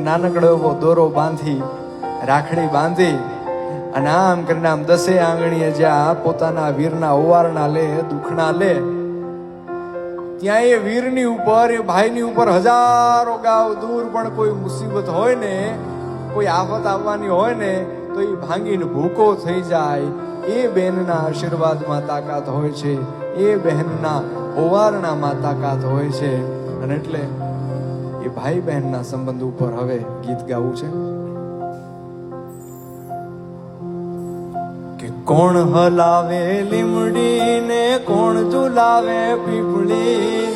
નાનકડો એવો દોરો બાંધી, રાખડી બાંધી અને આમ કરીને આમ 10 આંગળીએ જ્યાં પોતાના વીરના ઓવારણા લે, દુખણા લે, ત્યાં એ વીરની ઉપર, એ ભાઈની ઉપર હજારો ગાવ દૂર પણ કોઈ મુસીબત હોય ને, કોઈ આફત આવવાની હોય ને, તો એ ભાંગીને ભૂકો થઈ જાય. એ બહેનના આશીર્વાદમાં તાકાત હોય છે, એ બહેનના ઓવારણામાં તાકાત હોય છે. અને એટલે એ ભાઈ બહેનના સંબંધ ઉપર હવે ગીત ગાવું છે કે કોણ હલાવે લીમડી ને કોણ ઝુલાવે પીપળી,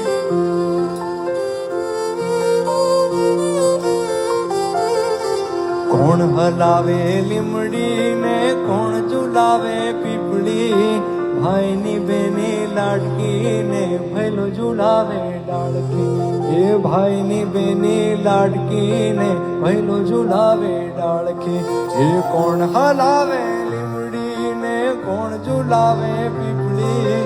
કોણ હલાવે લીમડી ને કોણ ઝુલાવે પીપળી, ભાઈની બેની લાડકી ને ભૈલો ઝુલાવે ડાળખી, એ ભાઈની બેની લાડકી ને ભૈલો ઝુલાવે ડાળખી. એ કોણ હલાવે લીમડી ને કોણ ઝુલાવે પીપળી,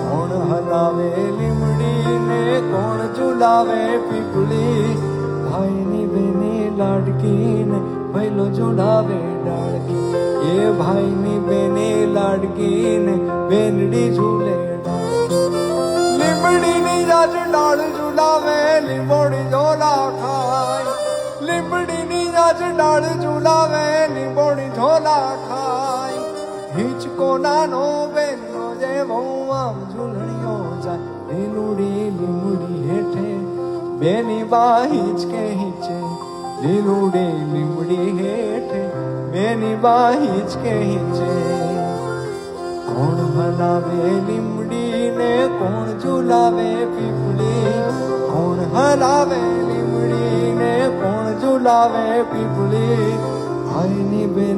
કોણ હલાવે લીમડી ને કોણ ઝુલાવે પીપળી, ભાઈની બેની લાડકી ને ભૈલો ઝુલાવે ડાળખી, એ ભાઈની બેની લાડકી ને બેનડી ઝૂલે ડાળખી. લીમડીની જાજ ડાળ ઝુલાવે લીંબોડી ઝોલા ખાય, લીમડીની જાજ ડાળ ઝુલાવે લીંબોડી ઝોલા ખાય. હિંચકો નાનો બેનનો જેવો આમ ઝૂલણીઓ જાય, લીલુડી લીમડી હેઠે બેની બા હિંચકે હિંચે, લીલુડી લીમડી હેઠે બેની બા હિંચકે હિંચે. કોણ હલાવે લીમડી ને કોણ ઝુલાવે પીપળી, કોણ હલાવે લીમડી ને કોણ ઝુલાવે પીપળી, ભાઈની બે